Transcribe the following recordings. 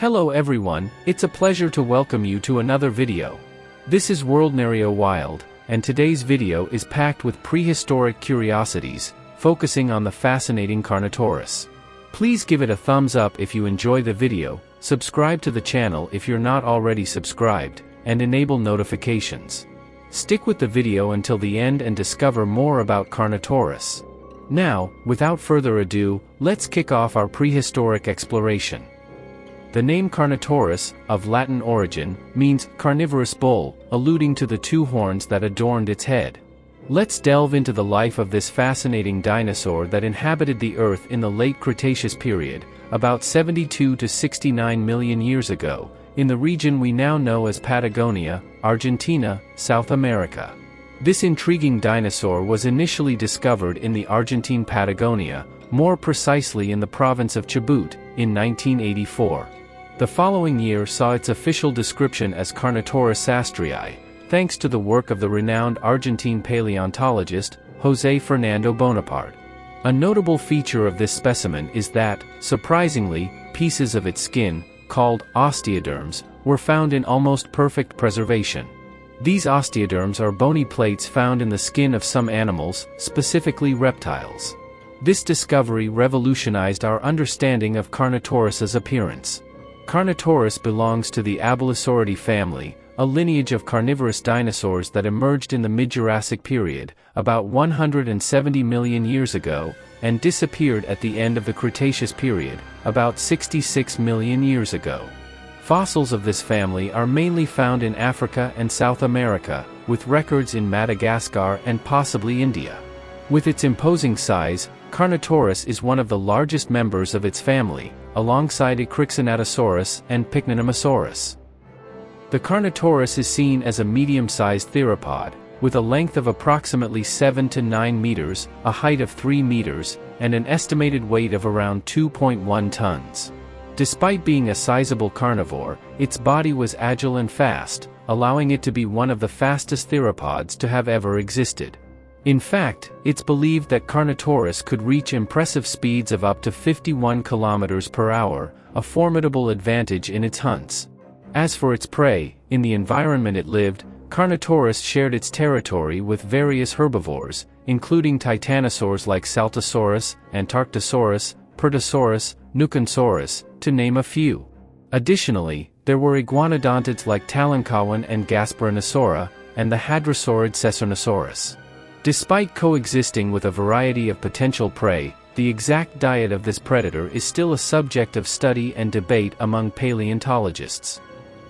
Hello everyone, it's a pleasure to welcome you to another video. This is Worldnario Wild, and today's video is packed with prehistoric curiosities, focusing on the fascinating Carnotaurus. Please give it a thumbs up if you enjoy the video, subscribe to the channel if you're not already subscribed, and enable notifications. Stick with the video until the end and discover more about Carnotaurus. Now, without further ado, let's kick off our prehistoric exploration. The name Carnotaurus, of Latin origin, means carnivorous bull, alluding to the two horns that adorned its head. Let's delve into the life of this fascinating dinosaur that inhabited the Earth in the late Cretaceous period, about 72 to 69 million years ago, in the region we now know as Patagonia, Argentina, South America. This intriguing dinosaur was initially discovered in the Argentine Patagonia, more precisely in the province of Chubut, in 1984. The following year saw its official description as Carnotaurus sastrii, thanks to the work of the renowned Argentine paleontologist, José Fernando Bonaparte. A notable feature of this specimen is that, surprisingly, pieces of its skin, called osteoderms, were found in almost perfect preservation. These osteoderms are bony plates found in the skin of some animals, specifically reptiles. This discovery revolutionized our understanding of Carnotaurus's appearance. Carnotaurus belongs to the Abelisauridae family, a lineage of carnivorous dinosaurs that emerged in the mid-Jurassic period, about 170 million years ago, and disappeared at the end of the Cretaceous period, about 66 million years ago. Fossils of this family are mainly found in Africa and South America, with records in Madagascar and possibly India. With its imposing size, Carnotaurus is one of the largest members of its family, alongside Ecrixonatosaurus and Pycnonomosaurus. The Carnotaurus is seen as a medium-sized theropod, with a length of approximately 7 to 9 meters, a height of 3 meters, and an estimated weight of around 2.1 tons. Despite being a sizable carnivore, its body was agile and fast, allowing it to be one of the fastest theropods to have ever existed. In fact, it's believed that Carnotaurus could reach impressive speeds of up to 51 kilometers per hour, a formidable advantage in its hunts. As for its prey, in the environment it lived, Carnotaurus shared its territory with various herbivores, including titanosaurs like Saltosaurus, Antarctosaurus, Pertosaurus, Nuconsaurus, to name a few. Additionally, there were iguanodontids like Talankawan and Gasparinosaura, and the hadrosaurid Caesurnosaurus. Despite coexisting with a variety of potential prey, the exact diet of this predator is still a subject of study and debate among paleontologists.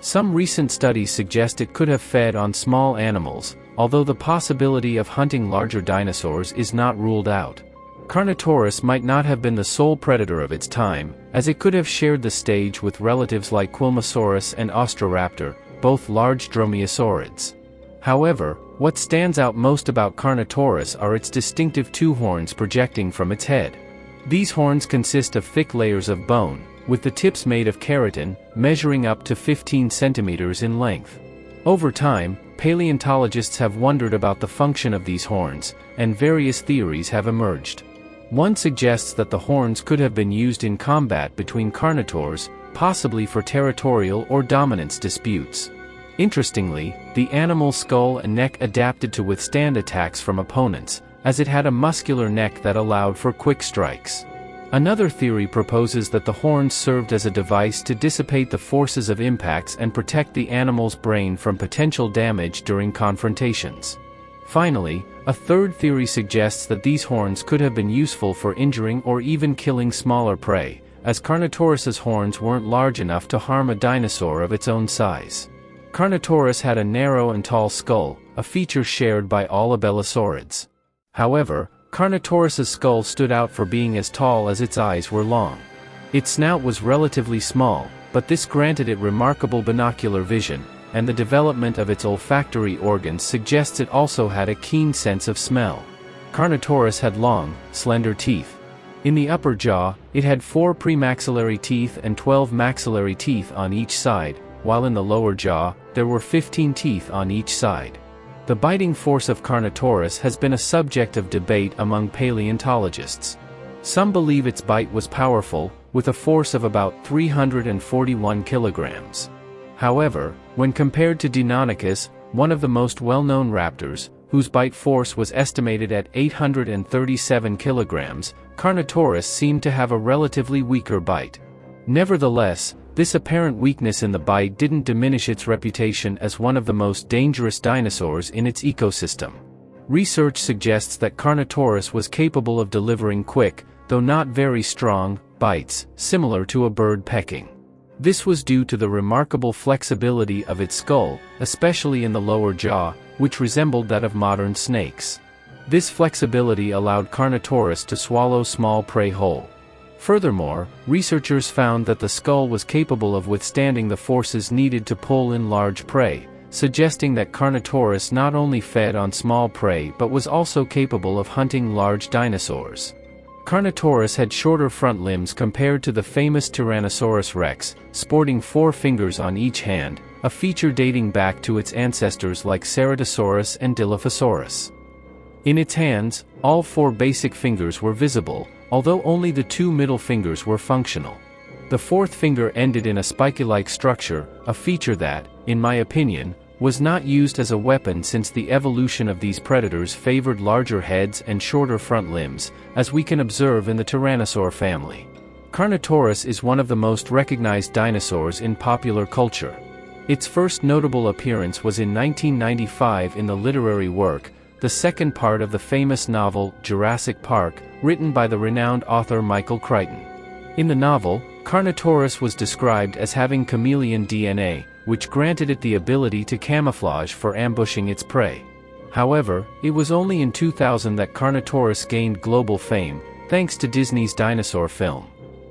Some recent studies suggest it could have fed on small animals, although the possibility of hunting larger dinosaurs is not ruled out. Carnotaurus might not have been the sole predator of its time, as it could have shared the stage with relatives like Quilmosaurus and Ostroraptor, both large dromaeosaurids. However, what stands out most about Carnotaurus are its distinctive two horns projecting from its head. These horns consist of thick layers of bone, with the tips made of keratin, measuring up to 15 centimeters in length. Over time, paleontologists have wondered about the function of these horns, and various theories have emerged. One suggests that the horns could have been used in combat between carnivores, possibly for territorial or dominance disputes. Interestingly, the animal's skull and neck adapted to withstand attacks from opponents, as it had a muscular neck that allowed for quick strikes. Another theory proposes that the horns served as a device to dissipate the forces of impacts and protect the animal's brain from potential damage during confrontations. Finally, a third theory suggests that these horns could have been useful for injuring or even killing smaller prey, as Carnotaurus's horns weren't large enough to harm a dinosaur of its own size. Carnotaurus had a narrow and tall skull, a feature shared by all abelisaurids. However, Carnotaurus's skull stood out for being as tall as its eyes were long. Its snout was relatively small, but this granted it remarkable binocular vision, and the development of its olfactory organs suggests it also had a keen sense of smell. Carnotaurus had long, slender teeth. In the upper jaw, it had 4 premaxillary teeth and 12 maxillary teeth on each side, while in the lower jaw, there were 15 teeth on each side. The biting force of Carnotaurus has been a subject of debate among paleontologists. Some believe its bite was powerful, with a force of about 341 kilograms. However, when compared to Deinonychus, one of the most well-known raptors, whose bite force was estimated at 837 kilograms, Carnotaurus seemed to have a relatively weaker bite. Nevertheless, this apparent weakness in the bite didn't diminish its reputation as one of the most dangerous dinosaurs in its ecosystem. Research suggests that Carnotaurus was capable of delivering quick, though not very strong, bites, similar to a bird pecking. This was due to the remarkable flexibility of its skull, especially in the lower jaw, which resembled that of modern snakes. This flexibility allowed Carnotaurus to swallow small prey whole. Furthermore, researchers found that the skull was capable of withstanding the forces needed to pull in large prey, suggesting that Carnotaurus not only fed on small prey but was also capable of hunting large dinosaurs. Carnotaurus had shorter front limbs compared to the famous Tyrannosaurus rex, sporting 4 fingers on each hand, a feature dating back to its ancestors like Ceratosaurus and Dilophosaurus. In its hands, all 4 basic fingers were visible, although only the 2 middle fingers were functional. The 4th finger ended in a spiky-like structure, a feature that, in my opinion, was not used as a weapon since the evolution of these predators favored larger heads and shorter front limbs, as we can observe in the Tyrannosaur family. Carnotaurus is one of the most recognized dinosaurs in popular culture. Its first notable appearance was in 1995 in the literary work, the second part of the famous novel Jurassic Park, written by the renowned author Michael Crichton. In the novel, Carnotaurus was described as having chameleon DNA, which granted it the ability to camouflage for ambushing its prey. However, it was only in 2000 that Carnotaurus gained global fame, thanks to Disney's dinosaur film.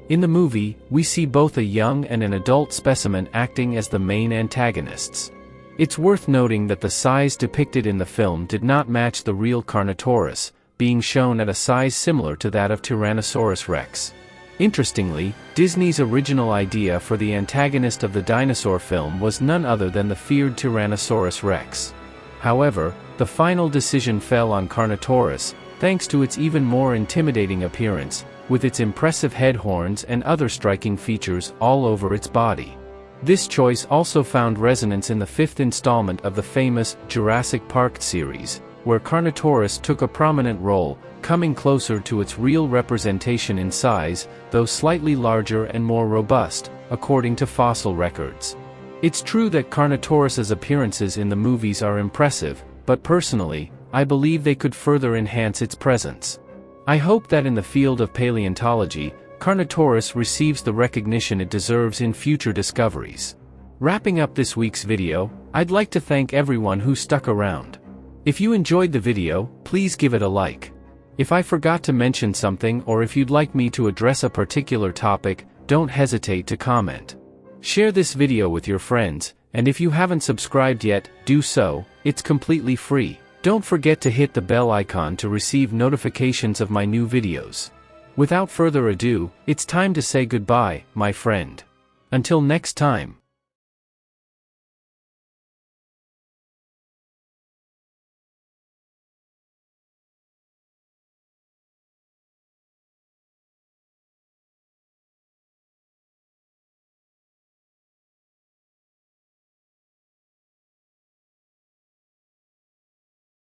In the movie, we see both a young and an adult specimen acting as the main antagonists. It's worth noting that the size depicted in the film did not match the real Carnotaurus, being shown at a size similar to that of Tyrannosaurus rex. Interestingly, Disney's original idea for the antagonist of the dinosaur film was none other than the feared Tyrannosaurus rex. However, the final decision fell on Carnotaurus, thanks to its even more intimidating appearance, with its impressive head horns and other striking features all over its body. This choice also found resonance in the 5th installment of the famous Jurassic Park series, where Carnotaurus took a prominent role, coming closer to its real representation in size, though slightly larger and more robust, according to fossil records. It's true that Carnotaurus's appearances in the movies are impressive, but personally, I believe they could further enhance its presence. I hope that in the field of paleontology, Carnotaurus receives the recognition it deserves in future discoveries. Wrapping up this week's video, I'd like to thank everyone who stuck around. If you enjoyed the video, please give it a like. If I forgot to mention something or if you'd like me to address a particular topic, don't hesitate to comment. Share this video with your friends, and if you haven't subscribed yet, do so, it's completely free. Don't forget to hit the bell icon to receive notifications of my new videos. Without further ado, it's time to say goodbye, my friend. Until next time.